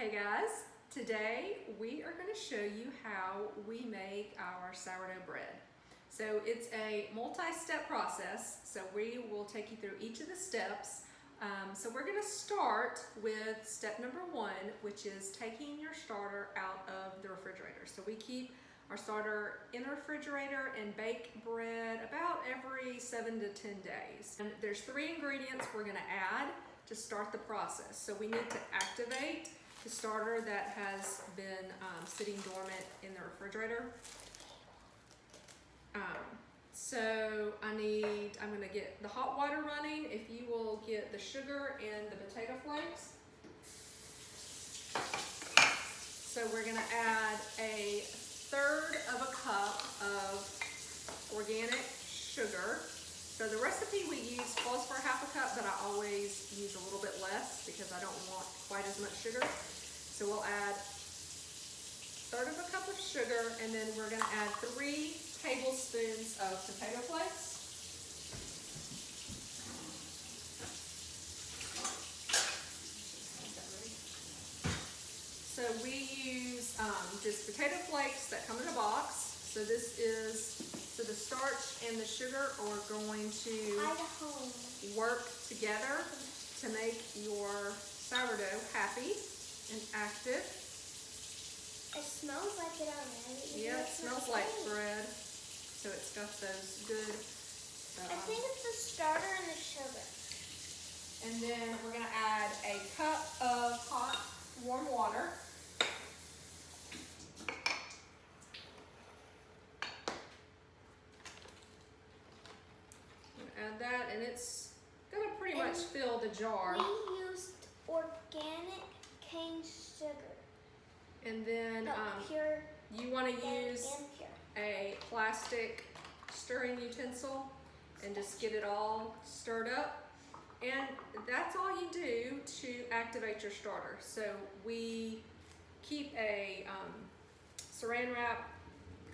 Hey guys, today we are going to show you how we make our sourdough bread. So it's a multi-step process, so we will take you through each of the steps. So we're going to start with step number 1, which is taking your starter out of the refrigerator. So we keep our starter in the refrigerator and bake bread about every 7 to 10 days. And there's 3 ingredients we're going to add to start the process. So we need to activate the starter that has been sitting dormant in the refrigerator. So I'm going to get the hot water running. If you will get the sugar and the potato flakes. So we're going to add a 1/3 of a cup of organic sugar. So the recipe we use calls for 1/2 cup, but I always use a little bit less because I don't want quite as much sugar. So we'll add 1/3 of a cup of sugar, and then we're going to add 3 tablespoons of potato flakes. So we use just potato flakes that come in a box. So this is, so the starch and the sugar are going to work together to make your sourdough happy and active. It smells like it already. Yeah, it smells like bread. So it's got those good. I think it's the starter and the sugar. And then we're going to add a cup of hot, warm water. Add that, and it's going to pretty much fill the jar. We used organic cane sugar. And then pure, you want to use and pure. a plastic stirring utensil and just get it all stirred up. And that's all you do to activate your starter. So we keep a saran wrap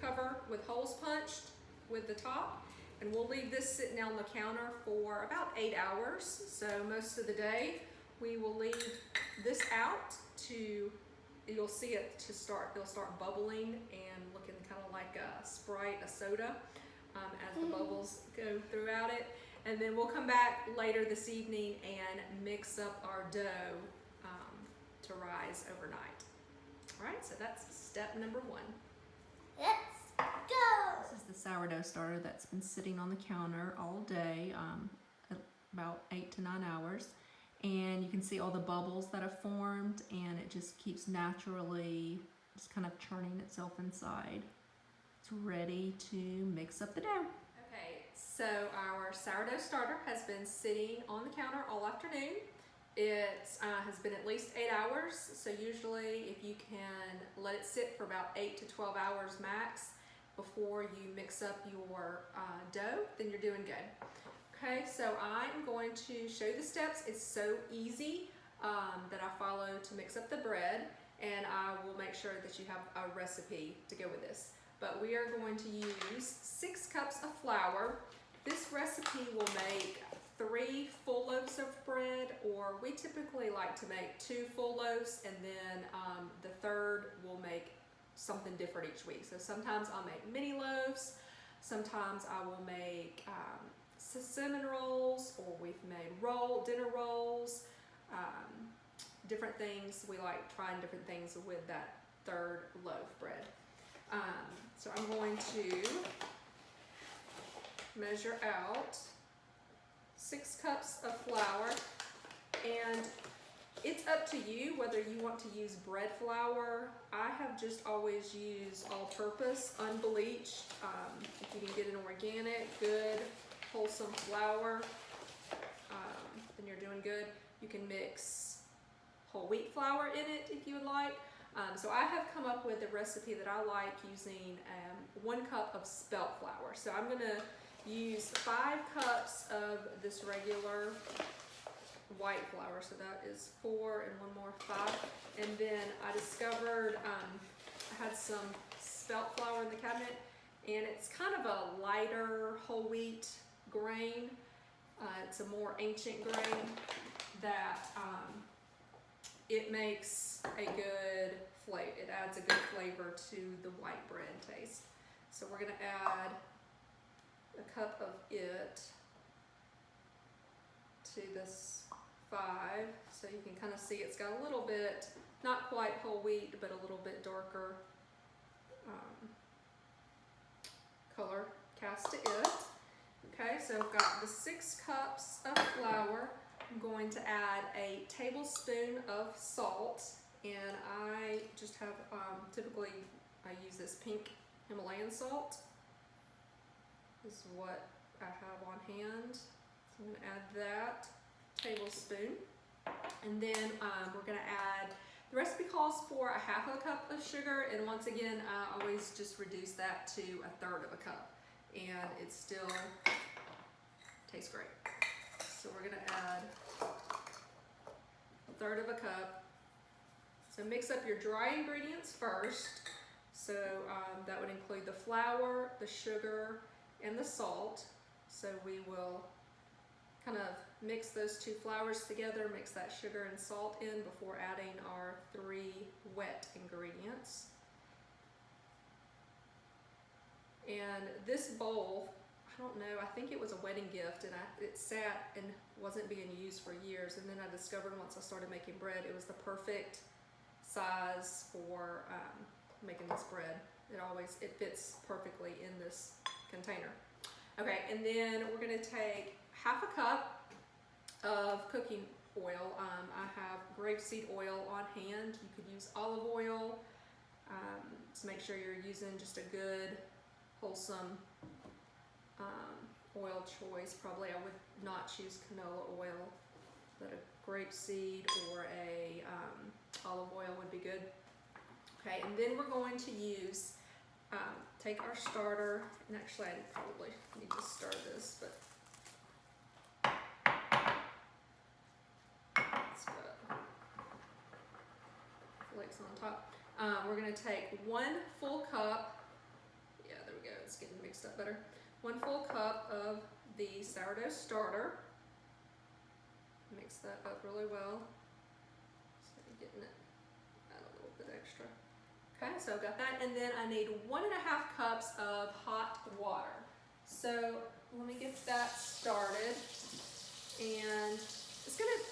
cover with holes punched with the top, and we'll leave this sitting on the counter for about 8 hours. So most of the day we will leave this out to, you'll see it to start, it'll start bubbling and looking kind of like a Sprite, a soda, as the bubbles go throughout it. And then we'll come back later this evening and mix up our dough to rise overnight. All right, so that's step number 1. Let's go! This is the sourdough starter that's been sitting on the counter all day, about 8 to 9 hours. And you can see all the bubbles that have formed, and it just keeps naturally just kind of churning itself inside. It's ready to mix up the dough. Okay, so our sourdough starter has been sitting on the counter all afternoon. It has been at least 8 hours, so usually if you can let it sit for about 8 to 12 hours max before you mix up your dough, then you're doing good. Okay, so I'm going to show you the steps. It's so easy that I follow to mix up the bread, and I will make sure that you have a recipe to go with this. But we are going to use 6 cups of flour. This recipe will make 3 full loaves of bread, or we typically like to make 2 full loaves, and then the third will make something different each week. So sometimes I'll make mini loaves, sometimes I will make cinnamon rolls, or we've made dinner rolls, different things. We like trying different things with that 3rd loaf bread. So I'm going to measure out 6 cups of flour, and it's up to you whether you want to use bread flour. I have just always used all-purpose, unbleached. If you can get an organic, good, wholesome flour, then you're doing good. You can mix whole wheat flour in it if you would like. So I have come up with a recipe that I like using 1 cup of spelt flour. So I'm going to use 5 cups of this regular white flour. So that is 4 and 1 more, 5. And then I discovered I had some spelt flour in the cabinet, and it's kind of a lighter whole wheat grain. It's a more ancient grain that it makes a good flavor. It adds a good flavor to the white bread taste. So we're gonna add a cup of it to this 5. So you can kind of see it's got a little bit, not quite whole wheat, but a little bit darker color cast to it. Okay, so I've got the 6 cups of flour. I'm going to add a tablespoon of salt, and I just have, typically I use this pink Himalayan salt. This is what I have on hand. So I'm gonna add that tablespoon. And then we're gonna add, the recipe calls for a 1/2 cup of sugar, and once again, I always just reduce that to 1/3 cup, and it still tastes great. So we're gonna add 1/3 cup. So mix up your dry ingredients first. So that would include the flour, the sugar, and the salt. So we will kind of mix those 2 flours together, mix that sugar and salt in before adding our 3 wet ingredients. And this bowl, I don't know, I think it was a wedding gift, and it sat and wasn't being used for years, and then I discovered once I started making bread, it was the perfect size for making this bread. It fits perfectly in this container. Okay, and then we're gonna take 1/2 cup of cooking oil. I have grapeseed oil on hand. You could use olive oil. So make sure you're using just a good, wholesome oil choice. Probably I would not choose canola oil, but a grapeseed or a olive oil would be good. Okay, and then we're going to use, take our starter, and actually I probably need to stir this, but let's put flakes on top. We're gonna take 1 full cup, yeah, there we go, it's getting mixed up better. 1 full cup of the sourdough starter. Mix that up really well. So you're getting it, add a little bit extra. Okay, so I've got that, and then I need 1.5 cups of hot water. So let me get that started, and it's gonna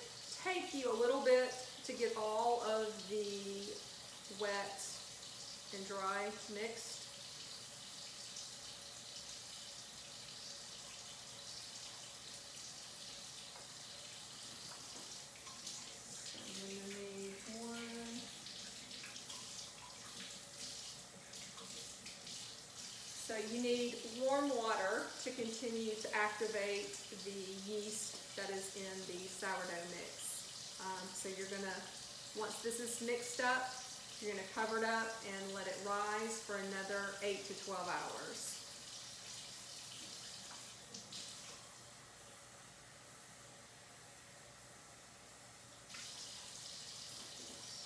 take you a little bit to get all of the wet and dry mixed. So you need warm water to continue to activate the yeast that is in the sourdough mix. So you're gonna, once this is mixed up, you're gonna cover it up and let it rise for another 8 to 12 hours.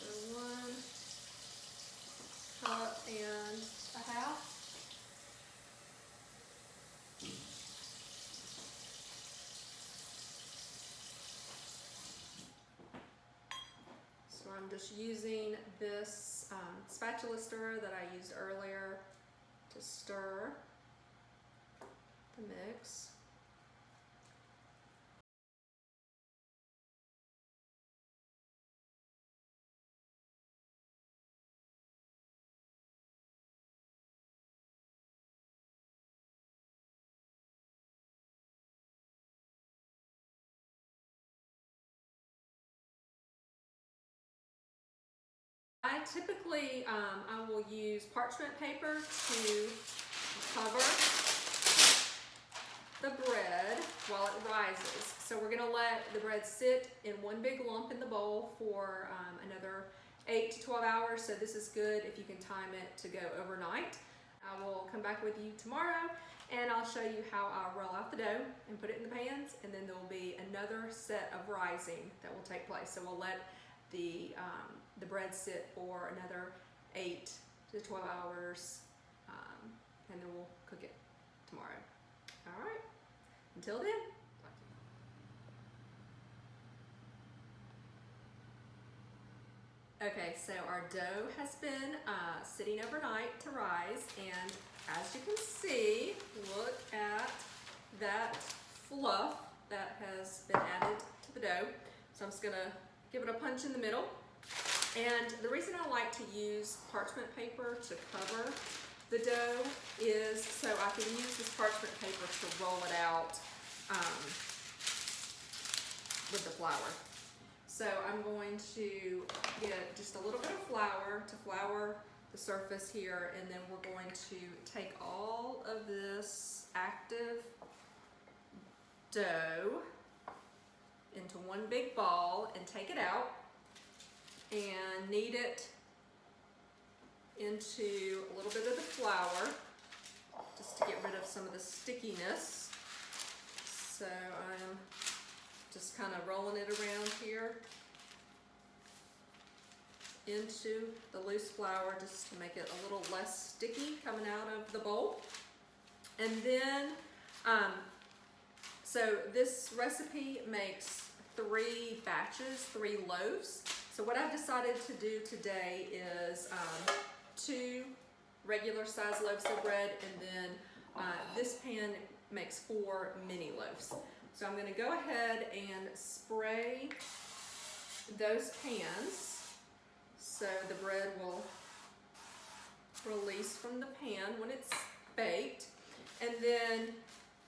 So 1 cup and a half. So I'm just using this spatula stirrer that I used earlier to stir the mix. I typically, I will use parchment paper to cover the bread while it rises. So we're gonna let the bread sit in one big lump in the bowl for another 8 to 12 hours. So this is good if you can time it to go overnight. I will come back with you tomorrow, and I'll show you how I'll roll out the dough and put it in the pans, and then there will be another set of rising that will take place. So we'll let the bread sit for another 8 to 12 hours, and then we'll cook it tomorrow. All right, until then. Okay, so our dough has been sitting overnight to rise, and as you can see, look at that fluff that has been added to the dough. So I'm just gonna give it a punch in the middle. And the reason I like to use parchment paper to cover the dough is so I can use this parchment paper to roll it out with the flour. So I'm going to get just a little bit of flour to flour the surface here, and then we're going to take all of this active dough into one big ball and take it out and knead it into a little bit of the flour just to get rid of some of the stickiness. So I'm just kind of rolling it around here into the loose flour just to make it a little less sticky coming out of the bowl. And then, so this recipe makes 3 batches, 3 loaves. So what I've decided to do today is 2 regular size loaves of bread, and then this pan makes 4 mini loaves. So I'm gonna go ahead and spray those pans so the bread will release from the pan when it's baked. And then,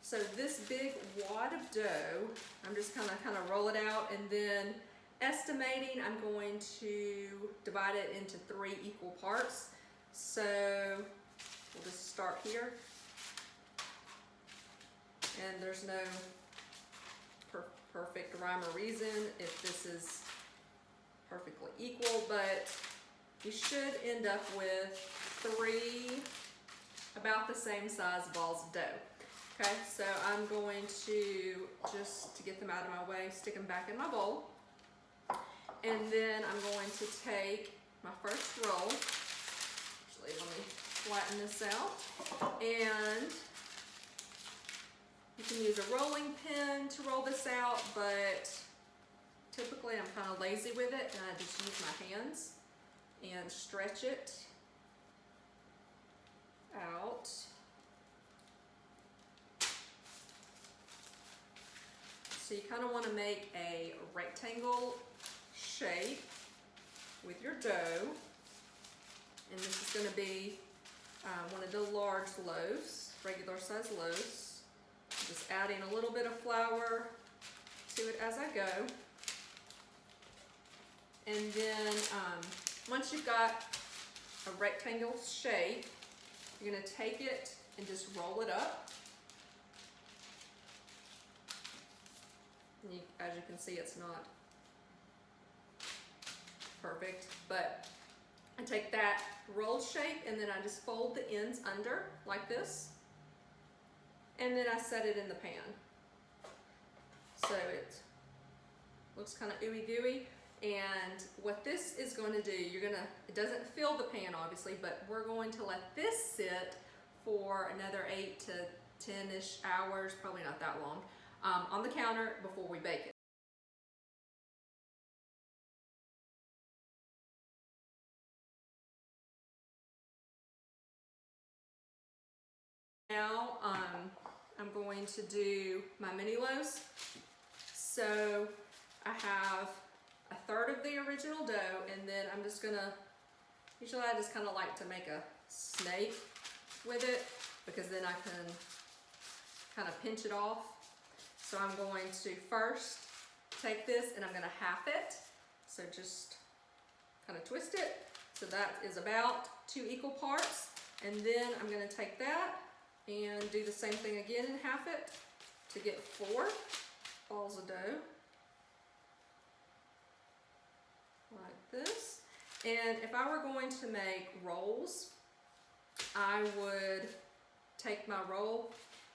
so this big wad of dough, I'm just kind of roll it out, and then estimating, I'm going to divide it into 3 equal parts. So we'll just start here. And there's no perfect rhyme or reason if this is perfectly equal, but you should end up with 3 about the same size balls of dough. Okay, so I'm going to, just to get them out of my way, stick them back in my bowl. And then I'm going to take my first roll. Actually, let me flatten this out. And you can use a rolling pin to roll this out, but typically I'm kind of lazy with it, and I just use my hands and stretch it out. So you kind of want to make a rectangle shape with your dough, and this is going to be one of the large loaves, regular size loaves. Just adding a little bit of flour to it as I go. And then once you've got a rectangle shape, you're going to take it and just roll it up. And as you can see, it's not perfect, but I take that roll shape and then I just fold the ends under like this, and then I set it in the pan. So it looks kind of ooey gooey. And what this is going to do, it doesn't fill the pan obviously, but we're going to let this sit for another 8 to 10-ish hours, probably not that long, on the counter before we bake it. Now I'm going to do my mini loaves. So I have 1/3 of the original dough, and then I'm just gonna, usually I just kind of like to make a snake with it, because then I can kind of pinch it off. So I'm going to first take this and I'm gonna half it. So just kind of twist it. So that is about 2 equal parts. And then I'm gonna take that and do the same thing again and half it to get 4 balls of dough. Like this. And if I were going to make rolls, I would take my roll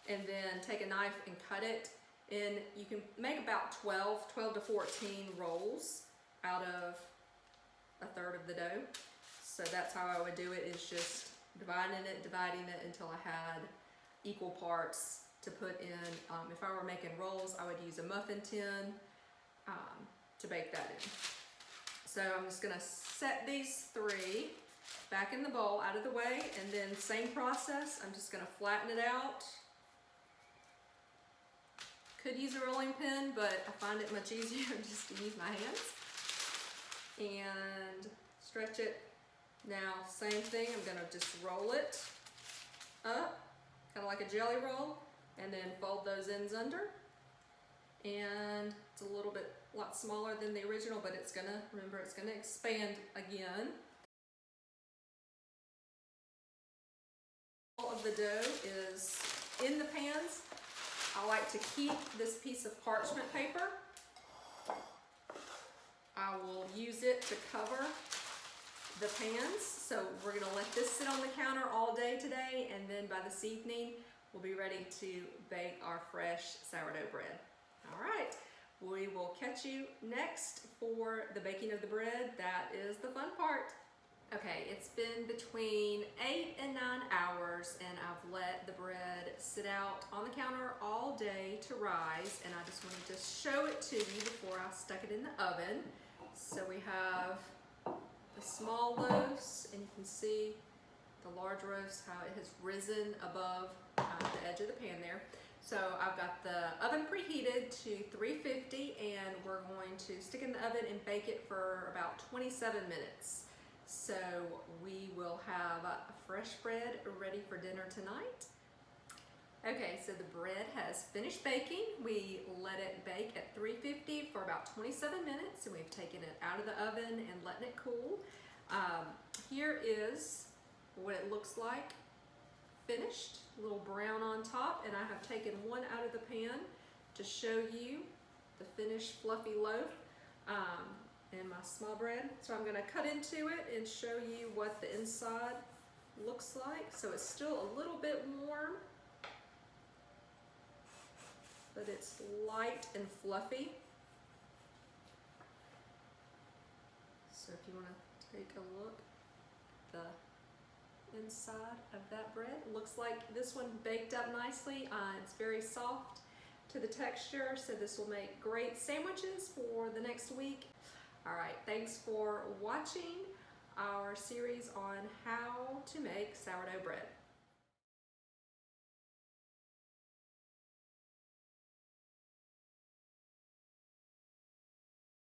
and then take a knife and cut it. And you can make about 12 to 14 rolls out of 1/3 of the dough. So that's how I would do it, is just dividing it until I had equal parts to put in. If I were making rolls, I would use a muffin tin to bake that in. So I'm just gonna set these 3 back in the bowl out of the way, and then same process, I'm just gonna flatten it out. Could use a rolling pin, but I find it much easier just to use my hands. And stretch it. Now, same thing, I'm gonna just roll it up, kind of like a jelly roll, and then fold those ends under. And it's a lot smaller than the original, but remember, it's gonna expand again. All of the dough is in the pans. I like to keep this piece of parchment paper. I will use it to cover the pans. So we're gonna let this sit on the counter all day today, and then by this evening, we'll be ready to bake our fresh sourdough bread. All right, we will catch you next for the baking of the bread. That is the fun part. Okay, it's been between 8 and 9 hours, and I've let the bread sit out on the counter all day to rise, and I just wanted to show it to you before I stuck it in the oven. So we have the small loaves, and you can see the large loaves, how it has risen above the edge of the pan there. So I've got the oven preheated to 350, and we're going to stick it in the oven and bake it for about 27 minutes. So we will have fresh bread ready for dinner tonight. Okay, so the bread has finished baking. We let it bake at 350 for about 27 minutes, and we've taken it out of the oven and letting it cool. Here is what it looks like finished, a little brown on top, and I have taken one out of the pan to show you the finished fluffy loaf. And my small bread. So I'm going to cut into it and show you what the inside looks like. So it's still a little bit warm, but it's light and fluffy. So if you want to take a look at the inside of that bread, it looks like this one baked up nicely. It's very soft to the texture, so this will make great sandwiches for the next week. All right, thanks for watching our series on how to make sourdough bread.